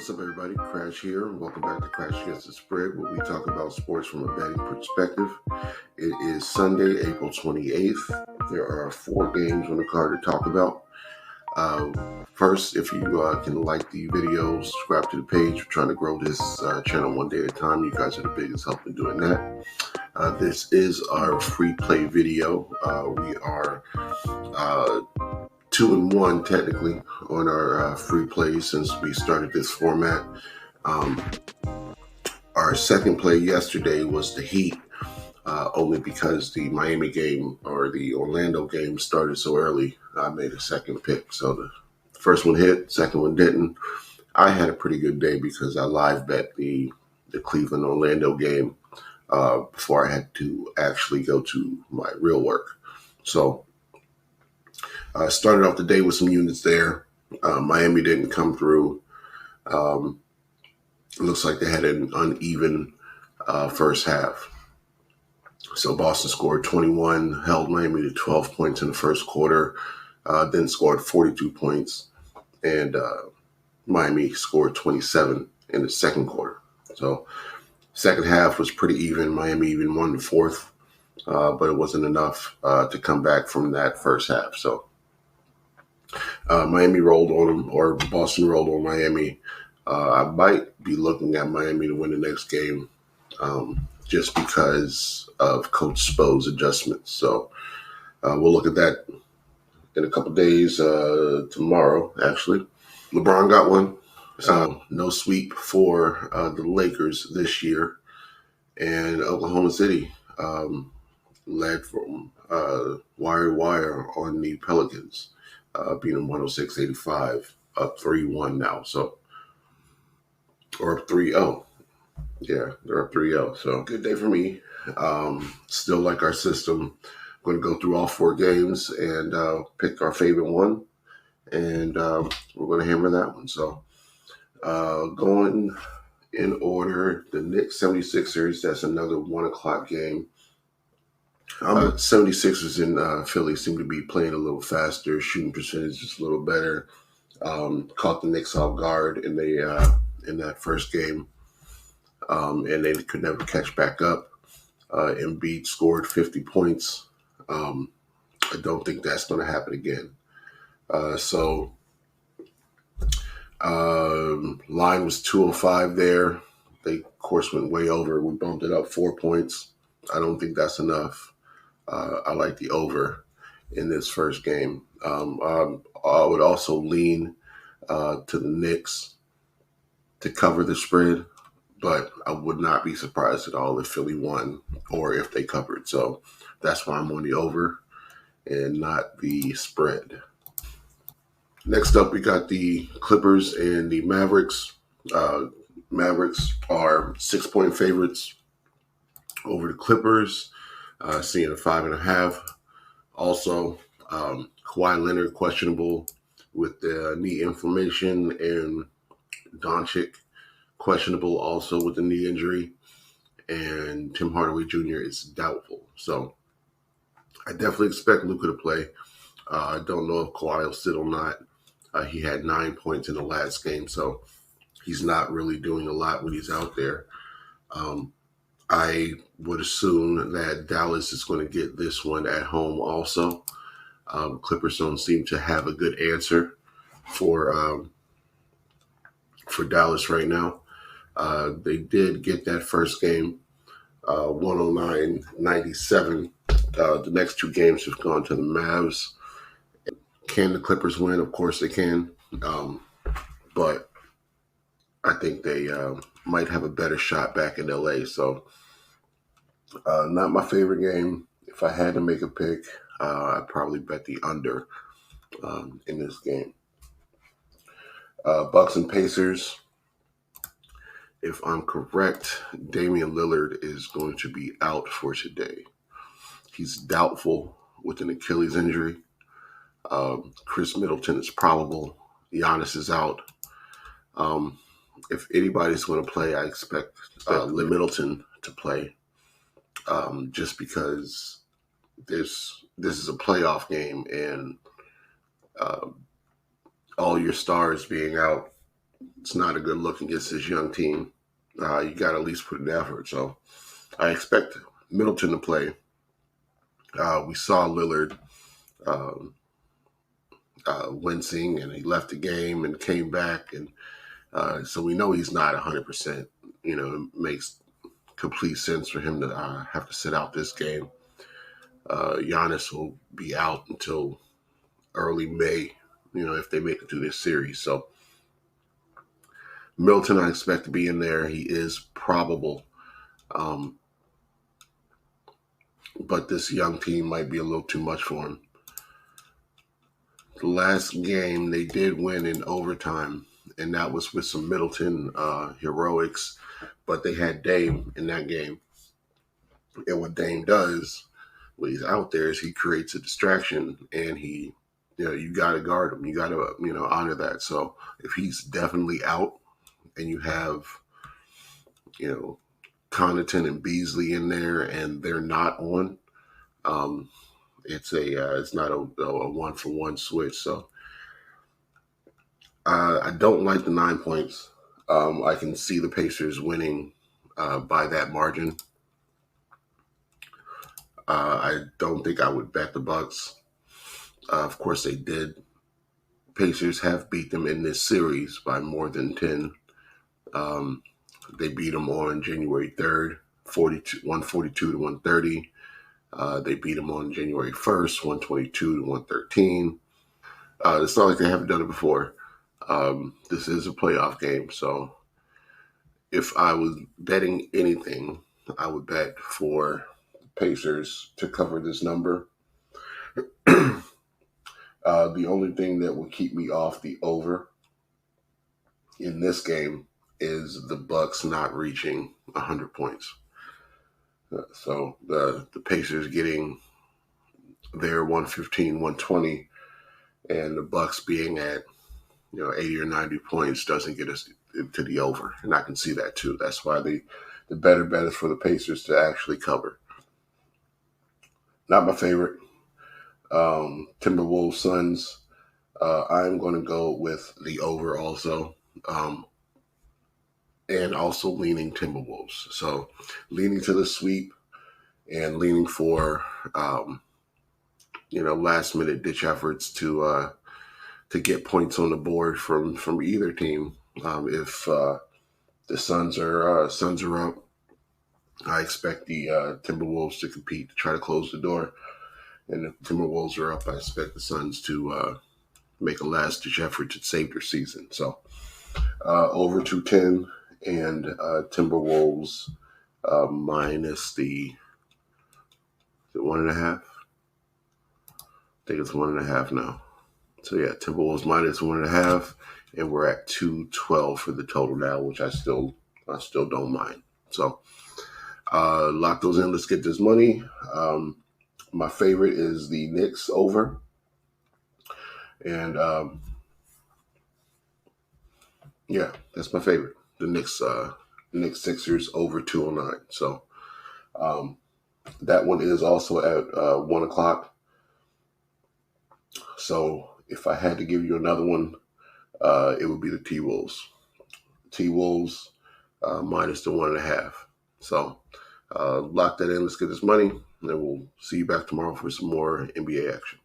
What's up, everybody? Crash here. Welcome back to Crash Against the Spread, where we talk about sports from a betting perspective. It is Sunday, April 28th. There are 4 games on the card to talk about. First, if you can like the video, subscribe to the page. We're trying to grow this channel one day at a time. You guys are the biggest help in doing that. This is our free play video. We are 2-1 technically on our free plays since we started this format. Our second play yesterday was the Heat, only because the Miami game or the Orlando game started so early. I made a second pick. So the first one hit, second one didn't. I had a pretty good day because I live bet the Cleveland Orlando game before I had to actually go to my real work. So I started off the day with some units there. Miami didn't come through. It looks like they had an uneven first half. So Boston scored 21, held Miami to 12 points in the first quarter, then scored 42 points, and Miami scored 27 in the second quarter. So second half was pretty even. Miami even won the fourth, but it wasn't enough to come back from that first half. So Miami rolled on them, or Boston rolled on Miami. I might be looking at Miami to win the next game just because of Coach Spo's adjustments. So we'll look at that in a couple days, tomorrow, actually. LeBron got one. So no sweep for the Lakers this year. And Oklahoma City led from wire to wire on the Pelicans, beating 106-85, up 3-1 now. So, or up 3-0. Yeah, they're up 3-0. So good day for me. Still like our system. I'm going to go through all 4 games and pick our favorite one. And we're going to hammer that one. So going in order, the Knicks 76ers, that's another 1 o'clock game. 76ers in Philly seem to be playing a little faster, shooting percentage is a little better. Caught the Knicks off guard in that first game, and they could never catch back up. Embiid scored 50 points. I don't think that's going to happen again. So line was 205 there. They, of course, went way over. We bumped it up 4 points. I don't think that's enough. I like the over in this first game. I would also lean to the Knicks to cover the spread, but I would not be surprised at all if Philly won or if they covered. So that's why I'm on the over and not the spread. Next up, we got the Clippers and the Mavericks. Mavericks are 6-point favorites over the Clippers, seeing a 5.5. Also, Kawhi Leonard questionable with the knee inflammation, and Doncic questionable also with the knee injury, and Tim Hardaway Jr. is doubtful. So I definitely expect Luka to play. I don't know if Kawhi will sit or not. He had 9 points in the last game, so he's not really doing a lot when he's out there. I would assume that Dallas is going to get this one at home also. Clippers don't seem to have a good answer for Dallas right now. They did get that first game, 109-97. The next 2 games have gone to the Mavs. Can the Clippers win? Of course they can. But I think they might have a better shot back in LA. So not my favorite game. If I had to make a pick, I'd probably bet the under in this game. Bucks and Pacers. If I'm correct, Damian Lillard is going to be out for today. He's doubtful with an Achilles injury. Chris Middleton is probable. Giannis is out. If anybody's going to play, I expect Middleton to play, just because this is a playoff game, and all your stars being out It's not a good look against this young team. You got to at least put in effort. So I expect Middleton to play. We saw Lillard um, wincing, and he left the game and came back, and so we know he's not 100%. It makes complete sense for him to have to sit out this game. Giannis will be out until early May, if they make it through this series. So Middleton, I expect to be in there. He is probable. Um, but this young team might be a little too much for him. The last game, they did win in overtime, and that was with some Middleton heroics, but they had Dame in that game. And what Dame does when he's out there is he creates a distraction, and you got to guard him. You got to, honor that. So if he's definitely out and you have, Connaughton and Beasley in there and they're not on, it's not a 1-for-1 switch. So I don't like the 9 points. I can see the Pacers winning by that margin. I don't think I would bet the Bucks. Of course, they did. Pacers have beat them in this series by more than 10. They beat them on January 3rd, 142 to 130. They beat them on January 1st, 122 to 113. It's not like they haven't done it before. This is a playoff game, so if I was betting anything, I would bet for the Pacers to cover this number. The only thing that will keep me off the over in this game is the Bucks not reaching 100 points. So the Pacers getting their 115, 120, and the Bucks being at 80 or 90 points doesn't get us to the over, and I can see that too. That's why the better bet is for the Pacers to actually cover. Not my favorite. Timberwolves Suns. I'm going to go with the over also, and also leaning Timberwolves. So leaning to the sweep and leaning for last minute ditch efforts to get points on the board from either team. If the Suns are up, I expect the Timberwolves to compete to try to close the door. And if the Timberwolves are up, I expect the Suns to make a last-ditch effort to save their season. So over 210 and Timberwolves minus the 1.5. I think it's 1.5 now. So yeah, Timberwolves minus 1.5, and we're at 212 for the total now, which I still don't mind. So lock those in. Let's get this money. My favorite is the Knicks over, and yeah, that's my favorite. The Knicks Sixers over 209. So that one is also at 1 o'clock. So if I had to give you another one, it would be the T-Wolves. T-Wolves minus the 1.5. So lock that in. Let's get this money, and then we'll see you back tomorrow for some more NBA action.